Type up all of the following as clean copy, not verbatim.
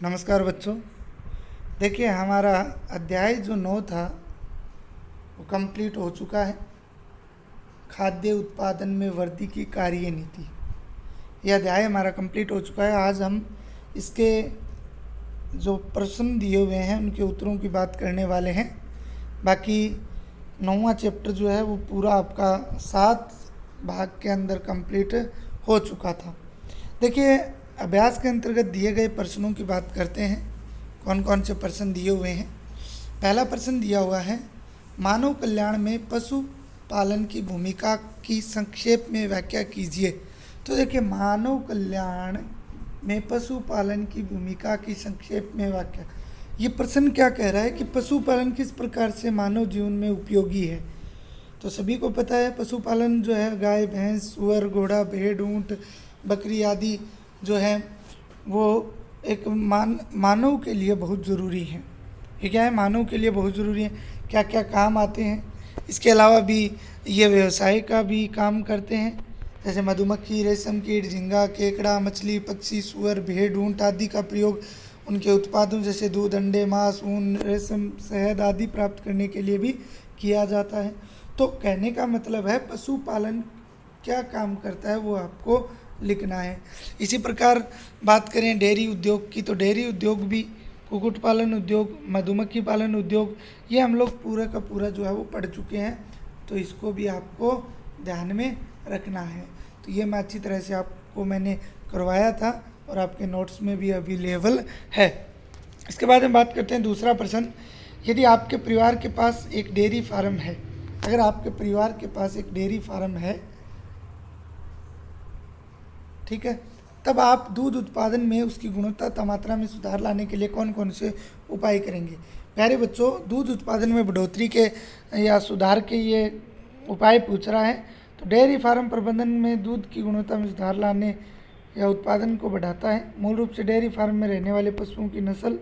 नमस्कार बच्चों। देखिए हमारा अध्याय जो 9 था वो कंप्लीट हो चुका है। खाद्य उत्पादन में वृद्धि की कार्यनीति, यह अध्याय हमारा कंप्लीट हो चुका है। आज हम इसके जो प्रश्न दिए हुए हैं उनके उत्तरों की बात करने वाले हैं। बाकी 9वां चैप्टर जो है वो पूरा आपका 7 भाग के अंदर कंप्लीट हो चुका था। देखिए अभ्यास के अंतर्गत दिए गए प्रश्नों की बात करते हैं। कौन कौन से प्रश्न दिए हुए हैं। पहला प्रश्न दिया हुआ है, मानव कल्याण में पशु पालन की भूमिका की संक्षेप में व्याख्या कीजिए। तो देखिए मानव कल्याण में पशुपालन की भूमिका की संक्षेप में व्याख्या, ये प्रश्न क्या कह रहा है कि पशुपालन किस प्रकार से मानव जीवन में उपयोगी है। तो सभी को पता है पशुपालन जो है गाय भैंस सूअर घोड़ा भेड़ ऊँट बकरी आदि जो है वो एक मानव के लिए बहुत ज़रूरी है। ये क्या है, मानव के लिए बहुत ज़रूरी है। क्या क्या काम आते हैं। इसके अलावा भी ये व्यवसाय का भी काम करते हैं, जैसे मधुमक्खी रेशम कीट झींगा केकड़ा मछली पक्षी सूअर भेड़ ऊँट आदि का प्रयोग उनके उत्पादों जैसे दूध अंडे मांस ऊन रेशम शहद आदि प्राप्त करने के लिए भी किया जाता है। तो कहने का मतलब है पशुपालन क्या काम करता है वो आपको लिखना है। इसी प्रकार बात करें डेयरी उद्योग की, तो डेयरी उद्योग भी कुक्कुट पालन उद्योग मधुमक्खी पालन उद्योग ये हम लोग पूरा का पूरा जो है वो पढ़ चुके हैं। तो इसको भी आपको ध्यान में रखना है। तो ये मैं अच्छी तरह से आपको मैंने करवाया था और आपके नोट्स में भी अवेलेबल है। इसके बाद हम बात करते हैं दूसरा प्रश्न, यदि आपके परिवार के पास एक डेयरी फार्म है, अगर आपके परिवार के पास एक डेयरी फार्म है, ठीक है, तब आप दूध उत्पादन में उसकी गुणवत्ता मात्रा में सुधार लाने के लिए कौन कौन से उपाय करेंगे। प्यारे बच्चों, दूध उत्पादन में बढ़ोतरी के या सुधार के ये उपाय पूछ रहा है। तो डेयरी फार्म प्रबंधन में दूध की गुणवत्ता में सुधार लाने या उत्पादन को बढ़ाता है। मूल रूप से डेयरी फार्म में रहने वाले पशुओं की नस्ल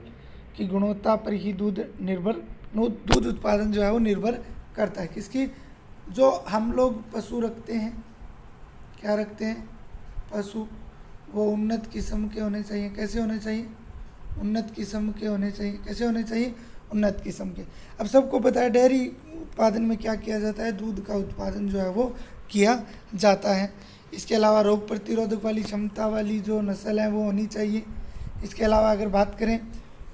की गुणवत्ता पर ही दूध उत्पादन जो है वो निर्भर करता है। किसकी, जो हम लोग पशु रखते हैं, क्या रखते हैं पशु, वो उन्नत किस्म के होने चाहिए। कैसे होने चाहिए, उन्नत किस्म के होने चाहिए। कैसे होने चाहिए, उन्नत किस्म के। अब सबको पता है डेयरी उत्पादन में क्या किया जाता है, दूध का उत्पादन जो है वो किया जाता है। इसके अलावा रोग प्रतिरोधक वाली क्षमता वाली जो नस्ल है वो होनी चाहिए। इसके अलावा अगर बात करें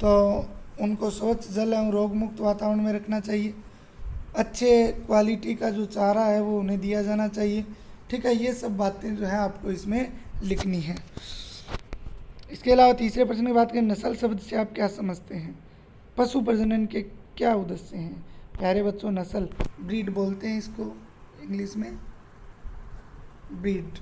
तो उनको स्वच्छ जल एवं रोग मुक्त वातावरण में रखना चाहिए। अच्छे क्वालिटी का जो चारा है वो उन्हें दिया जाना चाहिए। ठीक है, ये सब बातें जो है आपको इसमें लिखनी है। इसके अलावा तीसरे प्रश्न की बात करें, नस्ल शब्द से आप क्या समझते हैं। पशु प्रजनन के क्या उद्देश्य हैं। प्यारे बच्चों, नस्ल ब्रीड बोलते हैं इसको इंग्लिश में, ब्रीड।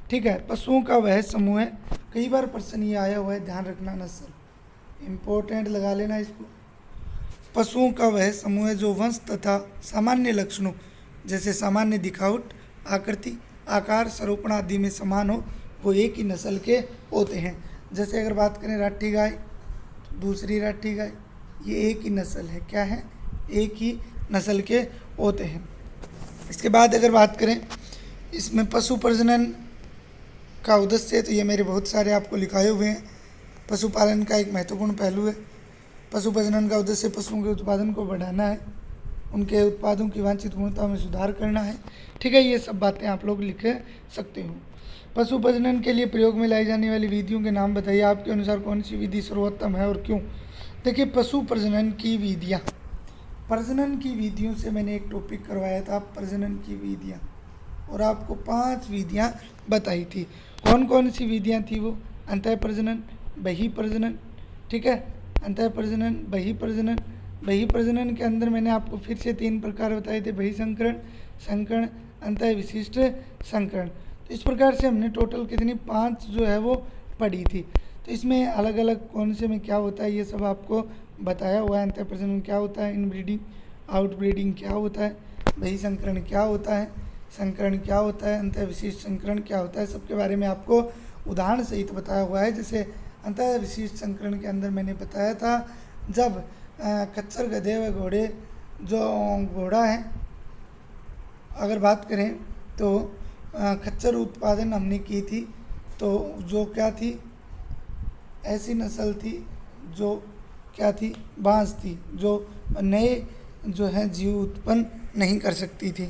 ठीक है, पशुओं का वह समूह है। कई बार प्रश्न ये आया हुआ है, ध्यान रखना, नस्ल इम्पोर्टेंट लगा लेना इसको। पशुओं का वह समूह है जो वंश तथा सामान्य लक्षणों जैसे सामान्य दिखावट आकृति आकार स्वरूपण आदि में समान हो, वो एक ही नस्ल के होते हैं। जैसे अगर बात करें राठी गाय, दूसरी राठी गाय, ये एक ही नस्ल है। क्या है, एक ही नस्ल के होते हैं। इसके बाद अगर बात करें इसमें पशु प्रजनन का उद्देश्य, तो ये मेरे बहुत सारे आपको लिखाए हुए हैं। पशुपालन का एक महत्वपूर्ण पहलू है। पशु प्रजनन का उद्देश्य पशुओं के उत्पादन को बढ़ाना है, उनके उत्पादों की वांछित गुणवत्ता में सुधार करना है। ठीक है, ये सब बातें आप लोग लिख सकते हो। पशु प्रजनन के लिए प्रयोग में लाई जाने वाली विधियों के नाम बताइए। आपके अनुसार कौन सी विधि सर्वोत्तम है और क्यों। देखिए पशु प्रजनन की विधियाँ, प्रजनन की विधियों से मैंने एक टॉपिक करवाया था, प्रजनन की विधियाँ, और आपको 5 विधियाँ बताई थी। कौन कौन सी विधियाँ थी वो, अंतः प्रजनन बही प्रजनन, ठीक है, अंतः प्रजनन बही प्रजनन। बही प्रजनन के अंदर मैंने आपको फिर से 3 प्रकार बताए थे, बही संकरण संकरण अंतः विशिष्ट संकरण। तो इस प्रकार से हमने टोटल कितनी 5 जो है वो पढ़ी थी। तो इसमें अलग अलग कौन से में क्या होता है ये सब आपको बताया हुआ है। अंतः प्रजनन क्या होता है, इनब्रीडिंग आउट ब्रीडिंग क्या होता है, बही संकरण क्या होता है, संकरण क्या होता है, अंतः विशिष्ट संकरण क्या होता है, सबके बारे में आपको उदाहरण सहित बताया हुआ है। जैसे अंतः विशिष्ट संकरण के अंदर मैंने बताया था, जब खच्चर गधे व घोड़े जो घोड़ा है, अगर बात करें तो खच्चर उत्पादन हमने की थी, तो जो क्या थी, ऐसी नस्ल थी जो क्या थी, बांस थी, जो नए जो है जीव उत्पन्न नहीं कर सकती थी।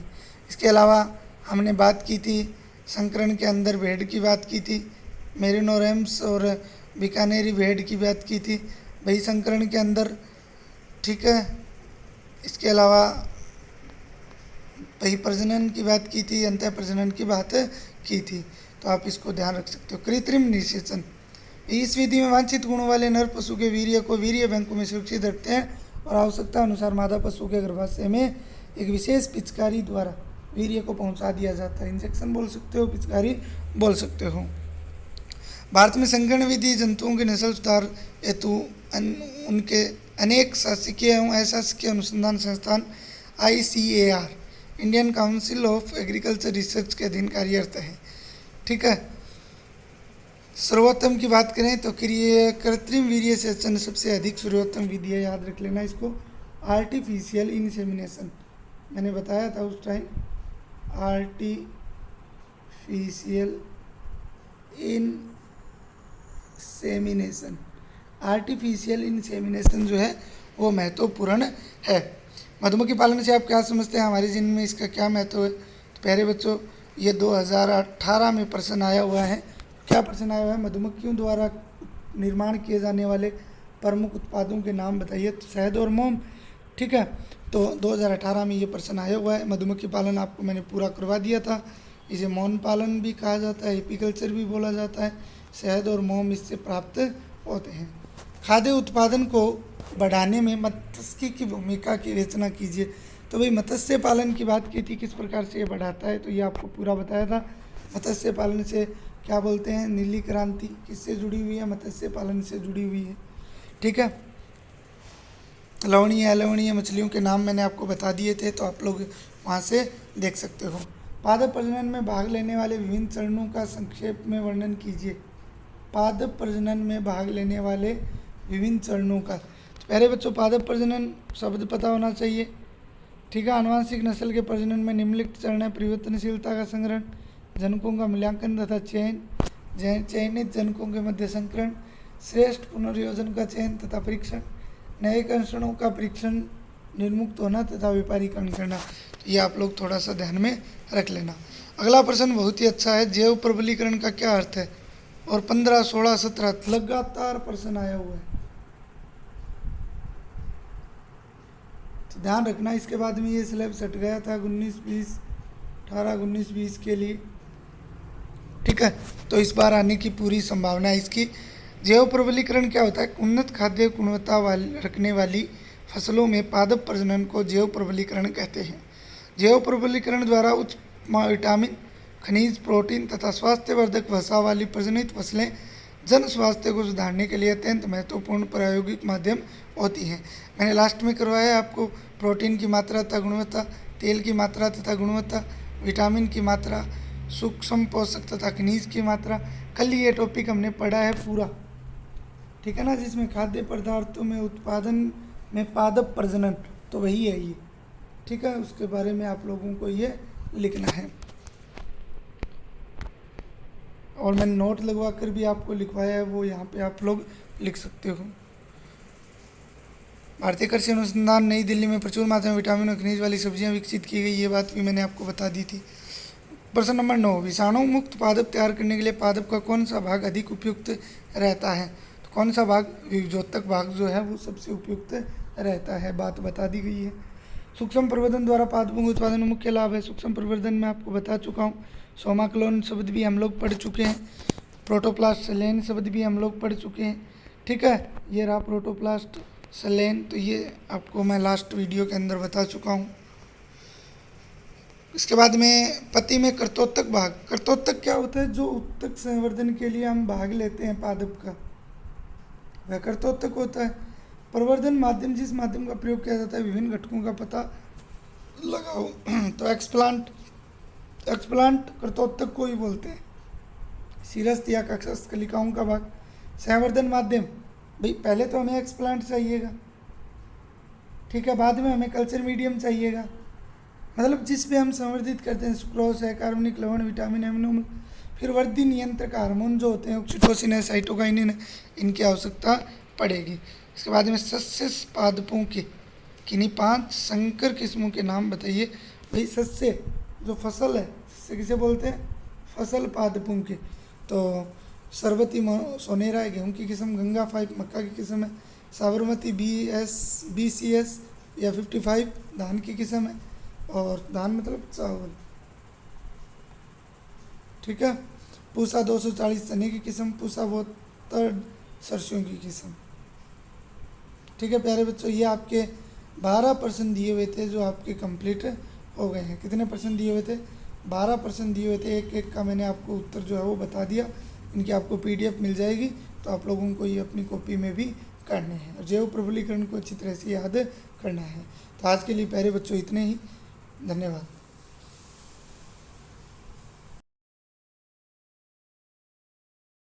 इसके अलावा हमने बात की थी संकरण के अंदर भेड़ की बात की थी, मेरिनोरैम्स और बीकानेरी भेड़ की बात की थी बहिसंकरण के अंदर, ठीक है। इसके अलावा बहिप्रजनन की बात की थी, अंतः प्रजनन की बात की थी, तो आप इसको ध्यान रख सकते हो। कृत्रिम निषेचन, इस विधि में वांछित गुणों वाले नर पशु के वीर्य को वीर्य बैंकों में सुरक्षित रखते हैं और आवश्यकता अनुसार मादा पशु के गर्भाशय में एक विशेष पिचकारी द्वारा वीर्य को पहुंचा दिया जाता है। इंजेक्शन बोल सकते हो, पिचकारी बोल सकते हो। भारत में संकरण विधि जंतुओं के नस्ल सुधार हेतु उनके अनेक शासकीय एवं अशासकीय अनुसंधान संस्थान ICAR, Indian council of agriculture research के अधीन कार्यरत है, ठीक है। सर्वोत्तम की बात करें तो कृत्रिम वीर्य सेचन सबसे अधिक सर्वोत्तम विधि है, याद रख लेना इसको। आर्टिफिशियल इंसेमिनेशन, मैंने बताया था उस time, artificial insemination, artificial insemination जो है वो महत्वपूर्ण है। मधुमक्खी पालन से आप क्या समझते हैं, हमारे जीवन में इसका क्या महत्व है? तो प्यारे बच्चों, ये 2018 में प्रश्न आया हुआ है। क्या प्रश्न आया हुआ है? मधुमक्खियों द्वारा निर्माण किए जाने वाले प्रमुख उत्पादों के नाम बताइए। तो शहद और मोम, ठीक है। तो 2018 में ये प्रश्न आया हुआ है। मधुमक्खी पालन आपको मैंने पूरा करवा दिया था। इसे मौन पालन भी कहा जाता है, एपीकल्चर भी बोला जाता है। शहद और मोम इससे प्राप्त होते हैं। खाद्य उत्पादन को बढ़ाने में मत्स्य की भूमिका की विवेचना कीजिए। तो भाई मत्स्य पालन की बात की थी, किस प्रकार से ये बढ़ाता है, तो ये आपको पूरा बताया था। मत्स्य पालन से क्या बोलते हैं, नीली क्रांति किससे जुड़ी हुई है, मत्स्य पालन से जुड़ी हुई है, ठीक है। लवणीय अलवणीय मछलियों के नाम मैंने आपको बता दिए थे, तो आप लोग वहाँ से देख सकते हो। पादप प्रजनन में भाग लेने वाले विभिन्न चरणों का संक्षेप में वर्णन कीजिए। पादप प्रजनन में भाग लेने वाले विभिन्न चरणों का, तो पहले बच्चों पादप प्रजनन शब्द पता होना चाहिए, ठीक है। आनुवांशिक नस्ल के प्रजनन में निम्नलिखित चरण है: परिवर्तनशीलता का संग्रहण, जनकों का मूल्यांकन तथा चयन, चयनित जनकों के मध्य संकरण, श्रेष्ठ पुनर्योजन का चयन तथा परीक्षण, नए कंषणों का परीक्षण, निर्मुक्त होना तथा व्यापारीकरण करना। तो ये आप लोग थोड़ा सा ध्यान में रख लेना। अगला प्रश्न बहुत ही अच्छा है, जैव प्रबलीकरण का क्या अर्थ है? और 15, 16, 17 लगातार प्रश्न आया हुआ है, तो ध्यान रखना। इसके बाद में ये सिलेबस हट गया था 19-20, 18-19-20 के लिए, ठीक है। तो इस बार आने की पूरी संभावना है इसकी। जैव प्रबलीकरण क्या होता है? उन्नत खाद्य गुणवत्ता रखने वाली फसलों में पादप प्रजनन को जैव प्रबलीकरण कहते हैं। जैव प्रबलीकरण द्वारा उच्च विटामिन, खनिज, प्रोटीन तथा स्वास्थ्यवर्धक वसा वाली प्रजनित फसलें जन स्वास्थ्य को सुधारने के लिए अत्यंत महत्वपूर्ण प्रायोगिक माध्यम होती हैं। मैंने लास्ट में करवाया आपको प्रोटीन की मात्रा तथा गुणवत्ता, तेल की मात्रा तथा गुणवत्ता, विटामिन की मात्रा, सूक्ष्म पोषक तथा खनिज की मात्रा। कल ये टॉपिक हमने पढ़ा है पूरा, ठीक है ना, जिसमें खाद्य पदार्थों में उत्पादन में पादप प्रजनन, तो वही है ये, ठीक है। उसके बारे में आप लोगों को ये लिखना है, और मैंने नोट लगवा कर भी आपको लिखवाया है, वो यहाँ पे आप लोग लिख सकते हो। भारतीय कृषि अनुसंधान नई दिल्ली में प्रचुर मात्रा में विटामिन और खनिज वाली सब्जियां विकसित की गई, ये बात भी मैंने आपको बता दी थी। प्रश्न नंबर 9, विषाणु मुक्त पादप तैयार करने के लिए पादप का कौन सा भाग अधिक उपयुक्त रहता है? तो कौन सा भाग, विभोजक भाग जो है वो सबसे उपयुक्त रहता है, बात बता दी गई है। सूक्ष्म प्रवर्धन द्वारा पादपों के उत्पादन में मुख्य लाभ है। सूक्ष्म प्रवर्धन में आपको बता चुका हूँ, सोमाक्लोन शब्द भी हम लोग पढ़ चुके हैं, प्रोटोप्लास्ट सेलेन शब्द भी हम लोग पढ़ चुके हैं, ठीक है। ये रहा प्रोटोप्लास्ट सेलेन, तो ये आपको मैं लास्ट वीडियो के अंदर बता चुका हूँ। इसके बाद में पत्ती में कर्तोत्तक भाग, कर्तोत्तक क्या होता है? जो उत्तक संवर्धन के लिए हम भाग लेते हैं पादप का, वह कर्तोत्तक होता है। प्रवर्धन माध्यम, जिस माध्यम का प्रयोग किया जाता है विभिन्न घटकों का पता लगाओ, तो एक्सप्लांट, एक्सप्लांट कर्तोत्तक को ही बोलते हैं। शीरस्थ या कक्षस्थ कलिकाओं का भाग। संवर्धन माध्यम, भाई पहले तो हमें एक्सप्लांट चाहिएगा, ठीक है, बाद में हमें कल्चर मीडियम चाहिएगा, मतलब जिस पे हम संवर्धित करते हैं, सुक्रोज है, कार्बनिक लवण, विटामिन, एमिनो, फिर वृद्धि नियंत्रक हार्मोन जो होते हैं ऑक्सीटोसिन है, साइटोकाइनिन है, इनकी आवश्यकता पड़ेगी। इसके बाद में सस्य पादपों के किन्हीं 5 संकर किस्मों के नाम बताइए। भाई सस्य जो फसल है, सस्य किसे बोलते हैं? फसल पादपों के। तो सरवती सोनेरा है गेहूँ की किस्म, गंगा 5 मक्का की किस्म है, साबरमती BCS या 55 धान की किस्म है, और धान मतलब चावल, ठीक है। पूसा 240 चने की किस्म, पूसा 72 सरसों की किस्म, ठीक है प्यारे बच्चों। ये आपके 12% दिए हुए थे जो आपके कंप्लीट हो गए हैं। कितने परसेंट दिए हुए थे? 12% दिए हुए थे। एक एक का मैंने आपको उत्तर जो है वो बता दिया। इनकी आपको PDF मिल जाएगी, तो आप लोगों को ये अपनी कॉपी में भी करने हैं और जैव प्रबलीकरण को अच्छी तरह से याद करना है। तो आज के लिए प्यारे बच्चों इतने ही। धन्यवाद।